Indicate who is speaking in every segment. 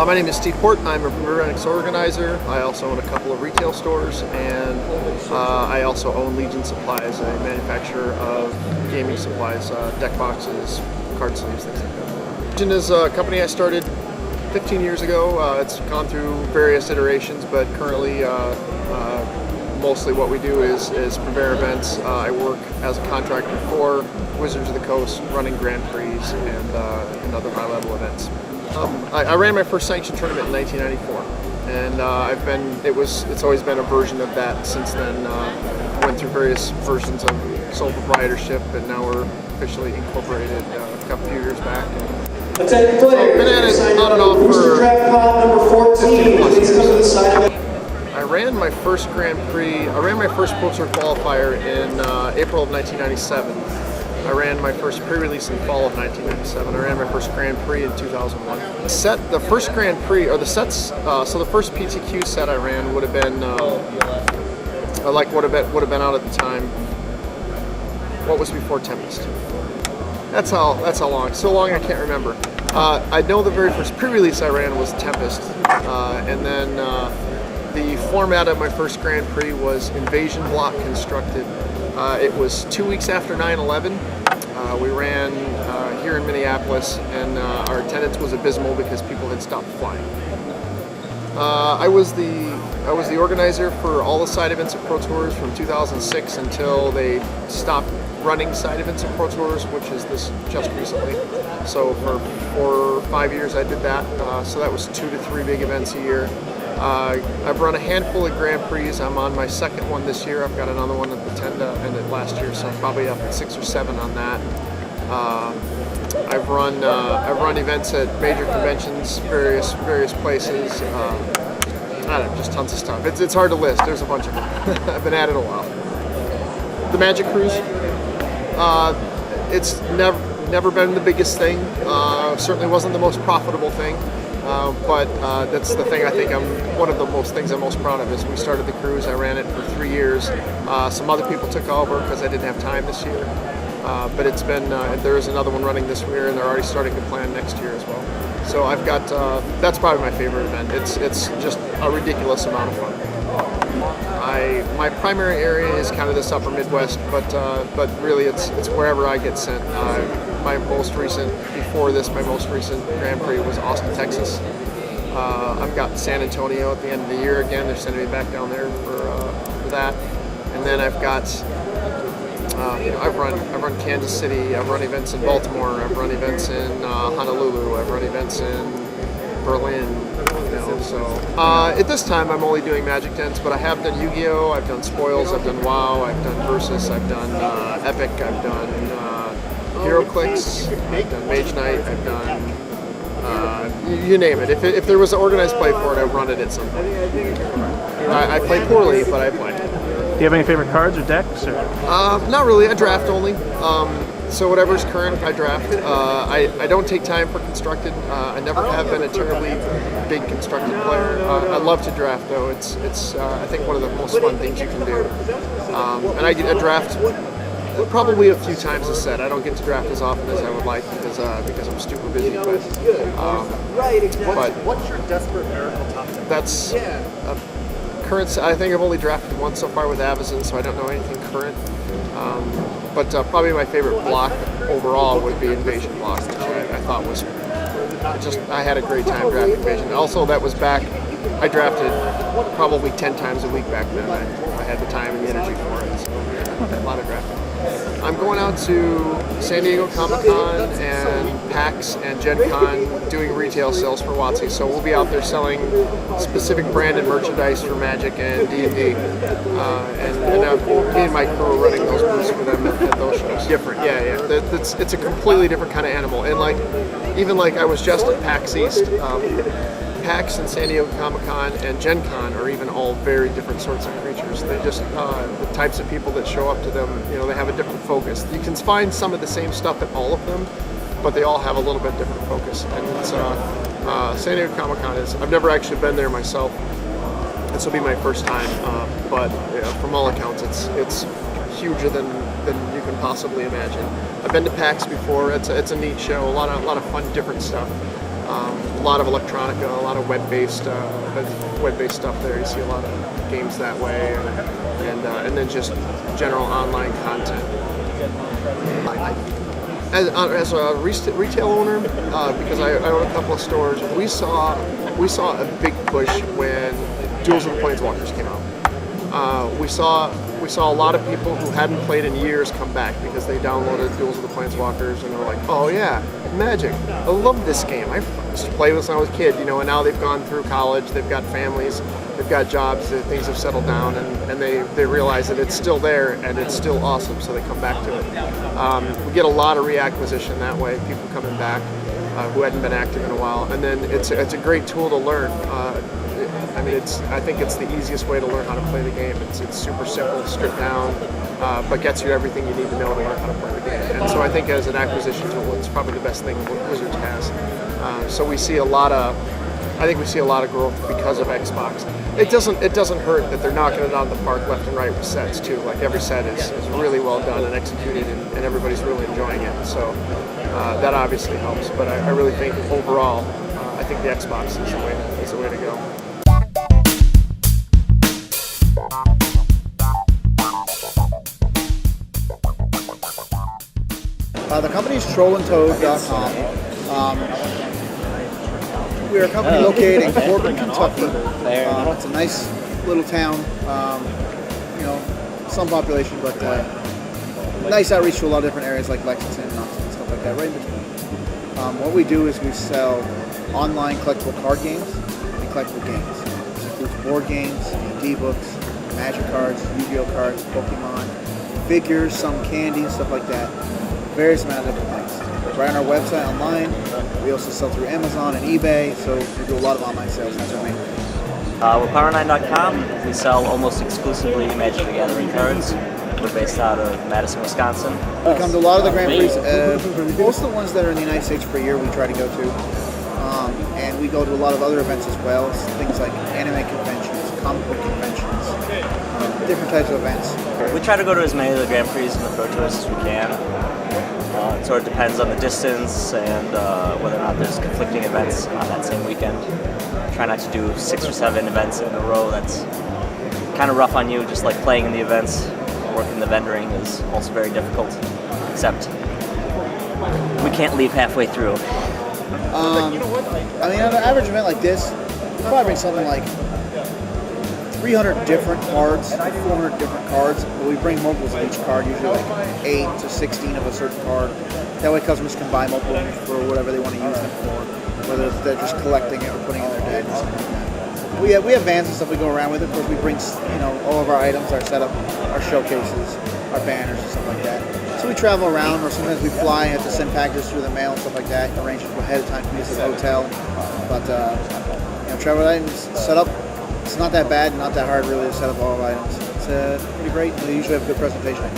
Speaker 1: My name is Steve Port. I'm a Premier Events organizer. I also own a couple of retail stores, and I also own Legion Supplies, a manufacturer of gaming supplies, deck boxes, card sleeves, things like that. Legion is a company I started 15 years ago. It's gone through various iterations, but currently mostly what we do is Premier Events. I work as a contractor for Wizards of the Coast, running Grand Prix and other high-level events. I ran my first sanctioned tournament in 1994, and it's always been a version of that since then. Went through various versions of sole proprietorship, and now we're officially incorporated a couple of years back.
Speaker 2: I've been
Speaker 1: at it on and off for
Speaker 2: draft pod number 14. Please come to the side.
Speaker 1: I ran my first Grand Prix. I ran my first Pro Tour qualifier in April of 1997. I ran my first pre-release in fall of 1997. I ran my first Grand Prix in 2001. The first Grand Prix, or the sets, so the first PTQ set I ran would have been, would have been out at the time. What was before Tempest? That's how long. So long I can't remember. I know the very first pre-release I ran was Tempest, and then the format of my first Grand Prix was Invasion Block Constructed. It was 2 weeks after 9/11. We ran here in Minneapolis, and our attendance was abysmal because people had stopped flying. I was the organizer for all the side events at Pro Tours from 2006 until they stopped running side events at Pro Tours, which is this just recently. So for 4 or 5 years I did that. So that was 2 to 3 big events a year. I've run a handful of Grand Prix. I'm on my second one this year. I've got another one at the 10 to end it last year, so I'm probably up at 6 or 7 on that. I've run events at major conventions, various places. I don't know, just tons of stuff. It's hard to list. There's a bunch of them. I've been at it a while. The Magic Cruise. It's never been the biggest thing. Certainly wasn't the most profitable thing. But that's the thing I think one of the things I'm most proud of is we started the cruise. I ran it for 3 years. Some other people took over because I didn't have time this year. But it's been, there is another one running this year, and they're already starting to plan next year as well. So I've got, that's probably my favorite event. It's just a ridiculous amount of fun. My primary area is kind of this upper Midwest, but really it's wherever I get sent. My most recent Grand Prix was Austin, Texas. I've got San Antonio at the end of the year again. They're sending me back down there for that. And then I've got, I've run Kansas City. I've run events in Baltimore. I've run events in Honolulu. I've run events in Berlin. So at this time I'm only doing Magic Dens, but I have done Yu-Gi-Oh! I've done Spoils. I've done WoW. I've done Versus. I've done Epic. I've done HeroClix, I've done Mage Knight, I've done, you name it. If there was an organized play for it, I'd run it at some point. I play poorly, but I play.
Speaker 3: Do you have any favorite cards or decks? Or?
Speaker 1: Not really, I draft only. So whatever's current, I draft. I don't take time for Constructed. I never have been a terribly big Constructed player. I love to draft though. It's I think one of the most fun things you can do. And I draft probably a few times a set. I don't get to draft as often as I would like because I'm stupid busy. But
Speaker 4: what's your desperate miracle top 10?
Speaker 1: That's current. I think I've only drafted once so far with Avacyn, so I don't know anything current. But probably my favorite block overall would be Invasion Block, which I thought was I had a great time drafting Invasion. Also, that was back. I drafted probably 10 times a week back then. I had the time and the energy for it. So a lot of drafting. I'm going out to San Diego Comic-Con and PAX and Gen Con doing retail sales for WotC. So we'll be out there selling specific branded merchandise for Magic and D&D. Me and my crew are running those booths for them at those shows. Different, yeah. It's a completely different kind of animal. And even I was just at PAX East. PAX and San Diego Comic-Con and Gen Con are even all very different sorts of creatures. They just, the types of people that show up to them, they have a different focus. You can find some of the same stuff at all of them, but they all have a little bit different focus. And it's, San Diego Comic-Con I've never actually been there myself. This will be my first time, but from all accounts, it's huger than you can possibly imagine. I've been to PAX before. It's a neat show, a lot of fun, different stuff. A lot of electronica, a lot of web-based stuff there. You see a lot of games that way, and then just general online content. As a retail owner, because I own a couple of stores, we saw a big push when Duels of the Planeswalkers came out. We saw a lot of people who hadn't played in years come back because they downloaded Duels of the Planeswalkers and they're like, oh yeah, Magic, I love this game. I used to play this when I was a kid, and now they've gone through college, they've got families, they've got jobs, things have settled down, and they realize that it's still there and it's still awesome, so they come back to it. We get a lot of reacquisition that way, people coming back who hadn't been active in a while, and then it's a great tool to learn. I think it's the easiest way to learn how to play the game. It's super simple, stripped down, but gets you everything you need to know to learn how to play the game. And so I think as an acquisition tool, it's probably the best thing Wizards has. So we see a lot of growth because of Xbox. It doesn't hurt that they're knocking it out of the park left and right with sets too. Like every set is really well done and executed, and everybody's really enjoying it. So that obviously helps. But I really think overall, I think the Xbox is the way to go.
Speaker 5: The company's trollandtoad.com. We're a company located in Corbin, Kentucky. It's a nice little town, some population, but nice outreach to a lot of different areas like Lexington, Knoxville, and stuff like that, right in between. What we do is we sell online collectible card games and collectible games. This includes board games, D&D books, Magic cards, Yu-Gi-Oh cards, Pokemon, figures, some candy, and stuff like that. Various amount of different things. Right on our website online. We also sell through Amazon and eBay, so we do a lot of online sales. That's our main thing.
Speaker 6: We're Power9.com. We sell almost exclusively Magic the Gathering cards. We're based out of Madison, Wisconsin.
Speaker 5: We come to a lot of the Grand Prix. Most of the ones that are in the United States per year we try to go to. And we go to a lot of other events as well. Things like anime conventions, comic book conventions, different types of events.
Speaker 6: We try to go to as many of the Grand Prix and the Pro Tours as we can. It sort of depends on the distance and whether or not there's conflicting events on that same weekend. Try not to do 6 or 7 events in a row. That's kind of rough on you, just like playing in the events. Working the vendoring is also very difficult, except we can't leave halfway through.
Speaker 5: On an average event like this, we probably bring something like 300 different cards, 400 different cards, but we bring multiples of each card, usually like 8 to 16 of a certain card. That way customers can buy multiple for whatever they want to use them for, whether they're just collecting it or putting it in their deck or something like that. We have vans and stuff we go around with. Of course, we bring all of our items, our setup, our showcases, our banners and stuff like that. So we travel around, or sometimes we fly and have to send packages through the mail and stuff like that, arrange it ahead of time to meet us at the hotel. But travel items set up. It's not that bad, not that hard really to set up all our items. It's pretty great. We usually have a good presentation.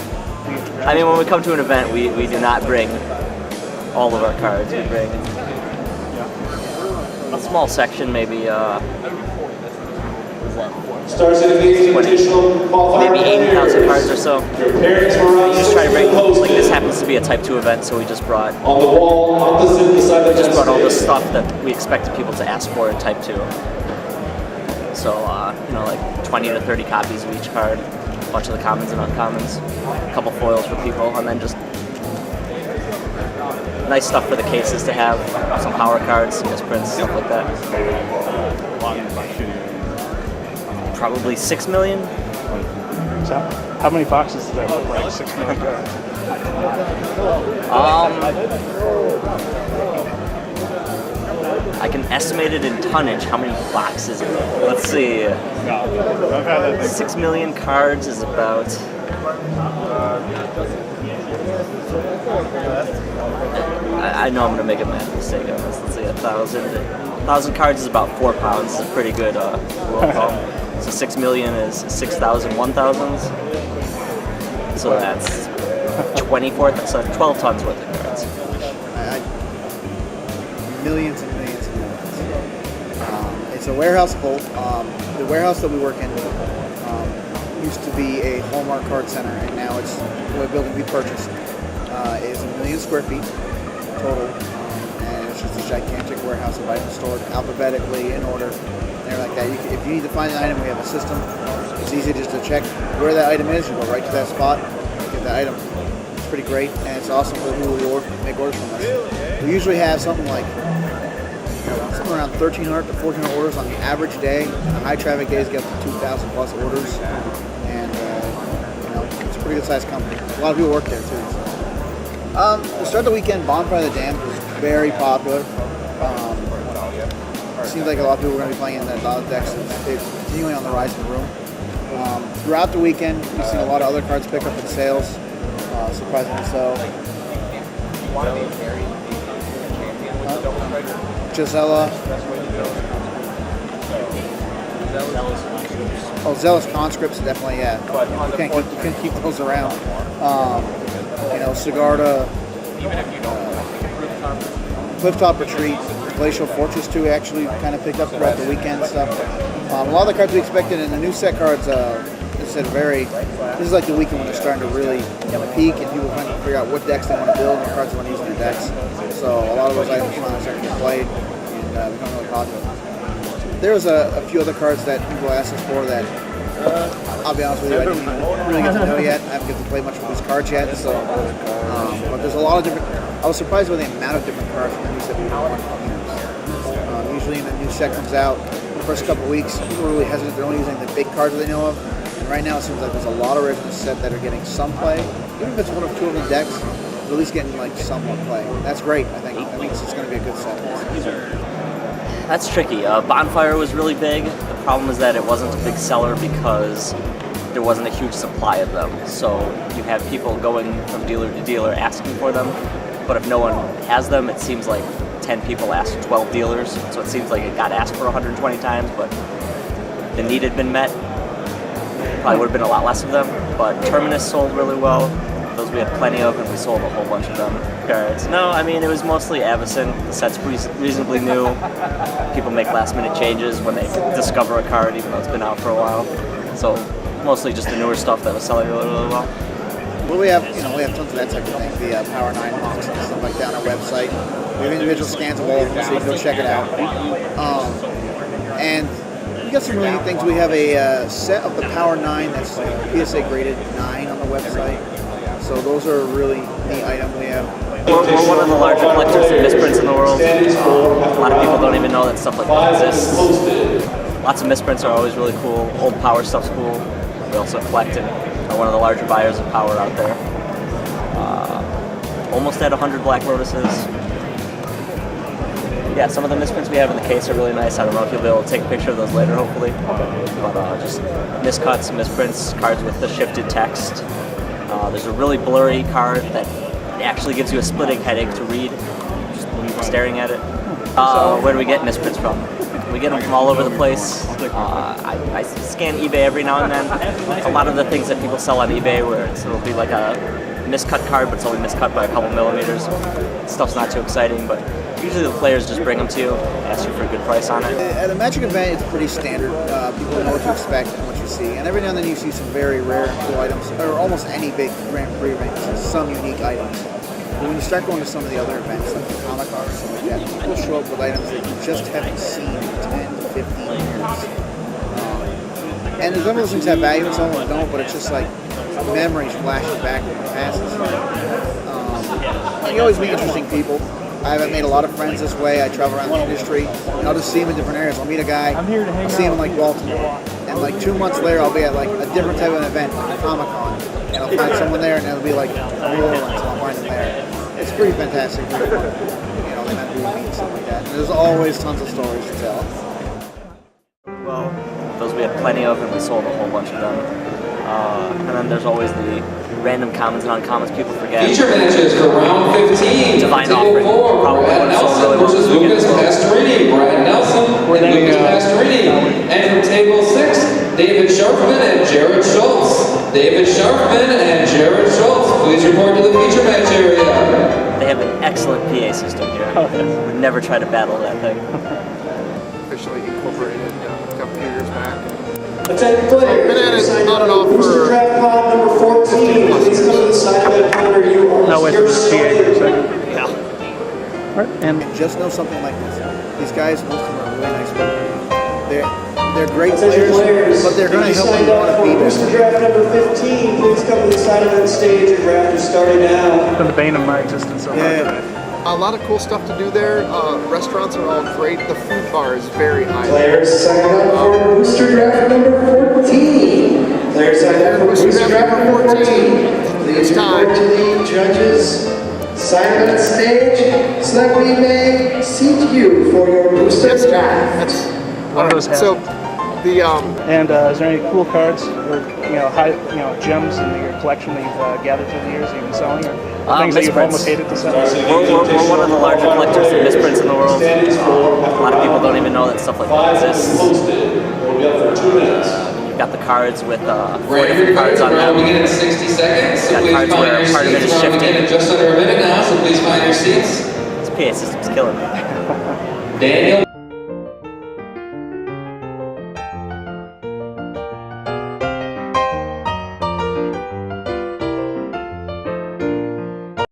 Speaker 6: I mean, when we come to an event, we do not bring all of our cards. We bring a small section, maybe
Speaker 2: Starts at amazing additional qualifier.
Speaker 6: maybe 80,000 cards or so. We just try to bring, like this happens to be a Type 2 event, so we just brought
Speaker 2: On the wall, opposite the side of the
Speaker 6: all the stuff that we expected people to ask for in Type 2. So, like 20 to 30 copies of each card, a bunch of the commons and uncommons, a couple foils for people, and then just nice stuff for the cases to have, some power cards, some misprints, stuff like that. Probably 6 million.
Speaker 3: So, how many boxes does that look like? 6 million cards.
Speaker 6: I can estimate it in tonnage how many boxes. Let's see. 6 million cards is about. I know I'm gonna make a math mistake on this. Let's see, 1,000 cards is about 4 pounds. It's a pretty good rule of thumb. So 6 million is 6,000 1,000s. So that's 12 tons worth of cards.
Speaker 5: Millions and millions and millions. It's a warehouse full. The warehouse that we work in used to be a Hallmark card center, and now it's the building we purchased is 1 million square feet total, and It's just a gigantic warehouse of items stored alphabetically in order, and like that. If you need to find an item, we have a system. It's easy just to check where that item is. You go right to that spot, get that item. It's pretty great, and it's awesome for the people who make orders from us. We usually have something like somewhere around 1,300 to 1,400 orders on the average day. The high traffic days get up to 2,000 plus orders, and it's a pretty good sized company. A lot of people work there too. So. To start the weekend, Bonfire of the Damned was very popular. It seems like a lot of people were going to be playing in that. A lot of decks. It's continuing on the rise in the room. Throughout the weekend, we've seen a lot of other cards pick up in sales, surprisingly so. Gisela. Oh, Zealous Conscripts, definitely, yeah. You can't keep those around. Sigarda, Clifftop Retreat, Glacial Fortress 2 actually kind of picked up throughout the weekend stuff. A lot of the cards we expected, and the new set cards, this is like the weekend when they're starting to really peak and people trying to figure out what decks they want to build and what cards they want to use in their decks. So a lot of those items finally starting to get played and become really popular. There was a few other cards that people asked us for that, I'll be honest with you, I didn't even really get to know yet. I haven't get to play much with these cards yet. So, but there's a lot of different. I was surprised by the amount of different cards from the new set we want to use. Usually, when a new set comes out, the first couple of weeks, people are really hesitant. They're only using the big cards that they know of. And right now, it seems like there's a lot of cards in the set that are getting some play, even if it's one or two of the decks. At least getting like somewhat play. That's great. I think it's just going to be a good set.
Speaker 6: That's tricky. Bonfire was really big. The problem is that it wasn't a big seller because there wasn't a huge supply of them. So you have people going from dealer to dealer asking for them, but if no one has them, it seems like 10 people asked 12 dealers. So it seems like it got asked for 120 times, but the need had been met. Probably would have been a lot less of them, but Terminus sold really well. Those we had plenty of, and we sold a whole bunch of them. Cards. No, I mean, it was mostly Avacyn. The set's reasonably new. People make last-minute changes when they discover a card, even though it's been out for a while. So mostly just the newer stuff that was selling really, really well.
Speaker 5: Well, we have tons of that type of thing. The Power 9 boxes and stuff like that on our website. We have individual scans of all of them, so you can go check it out. And we got some really neat things. We have a set of the Power 9 that's PSA graded 9 on the website. So those are a really neat item we have.
Speaker 6: We're one of the larger collectors of misprints in the world. A lot of people don't even know that stuff like that exists. Lots of misprints are always really cool. Old Power stuff's cool. We also collect and are one of the larger buyers of Power out there. Almost at 100 Black Lotuses. Yeah, some of the misprints we have in the case are really nice. I don't know if you'll be able to take a picture of those later, hopefully. But just miscuts, misprints, cards with the shifted text. There's a really blurry card that actually gives you a splitting headache to read, just staring at it. Where do we get misprints from? We get them from all over the place. I scan eBay every now and then. A lot of the things that people sell on eBay where it'll be like a miscut card, but it's only miscut by a couple millimeters. Stuff's not too exciting, but usually the players just bring them to you, ask you for a good price on it.
Speaker 5: At a Magic event, it's pretty standard. People know what to expect and what you see. And every now and then you see some very rare and cool items, or almost any big Grand Prix event, some unique items. But when you start going to some of the other events, like the Comic-Con or something like that, people show up with items that you just haven't seen in 10 to 15 years. And some of those things have value and some of them don't, but it's just like memories flashing back when it passes. You always meet interesting people. I haven't made a lot of friends this way. I travel around the industry, and I'll just see them in different areas. I'll meet a guy, I'll see him in like Baltimore, and like 2 months later, I'll be at like a different type of event, like Comic-Con, and I'll find someone there, and it'll be like New Orleans, and I'll find them there. It's pretty fantastic. Pretty fun. The men who meet and stuff like that. And there's always tons of stories to tell.
Speaker 6: Well, those we had plenty of, and we sold a whole bunch of them. And then there's always the random commons and uncommons people forget.
Speaker 2: Feature matches for round 15.
Speaker 6: Divine
Speaker 2: Table
Speaker 6: Offering.
Speaker 2: 4,
Speaker 6: Probably
Speaker 2: Brad Nelson versus Lucas Pastorini. Brad Nelson and Lucas Pastorini. And from table 6, David Sharpman and Jared Schultz. David Sharpman and Jared Schultz. Please report to the feature match area.
Speaker 6: They have an excellent PA system here. We'd never try to battle that thing.
Speaker 1: Officially incorporated a couple of years back.
Speaker 2: Attention players,
Speaker 1: Been at it on and off
Speaker 2: booster
Speaker 1: for
Speaker 2: draft pod number 14. Please come to the side of that counter. You are
Speaker 3: No, wait,
Speaker 2: your
Speaker 3: PA for a second.
Speaker 6: Yeah.
Speaker 3: Right. And
Speaker 5: And just know something like this. These guys, most of them are really nice people. They're great
Speaker 7: Attention
Speaker 5: players, but they're going to
Speaker 7: if you
Speaker 5: help
Speaker 7: signed
Speaker 5: you
Speaker 7: up
Speaker 5: want to
Speaker 7: for
Speaker 5: be
Speaker 7: booster
Speaker 5: better.
Speaker 7: draft number 15, please come to the side of that stage. Your draft is starting now.
Speaker 3: been the bane of my existence so far
Speaker 5: Yeah.
Speaker 3: today.
Speaker 1: A lot of cool stuff to do there. Restaurants are all great. The food bar is very high.
Speaker 7: Players sign up for booster draft number 14. Players sign up for booster draft number 14. Please report to the judges. Sign up at stage so that we may seat you for your booster draft.
Speaker 1: That's
Speaker 3: One of those
Speaker 1: so the
Speaker 3: And is there any cool cards or high gems in your collection that you've gathered through the years that you've been selling, or things that you've
Speaker 6: misprints.
Speaker 3: almost hated to sell?
Speaker 6: We're one of the larger collectors of misprints in the world. A lot of people don't even know that stuff like that exists. You've got the cards with 4
Speaker 2: Right,
Speaker 6: different cards on
Speaker 2: round
Speaker 6: them.
Speaker 2: begin in 60 seconds. So
Speaker 6: Got
Speaker 2: please
Speaker 6: cards
Speaker 2: find
Speaker 6: where
Speaker 2: your
Speaker 6: part of it
Speaker 2: seats.
Speaker 6: is
Speaker 2: Round begin
Speaker 6: shifting.
Speaker 2: in just under a minute now, so please find your seats.
Speaker 6: This PA system's killing me.
Speaker 2: Daniel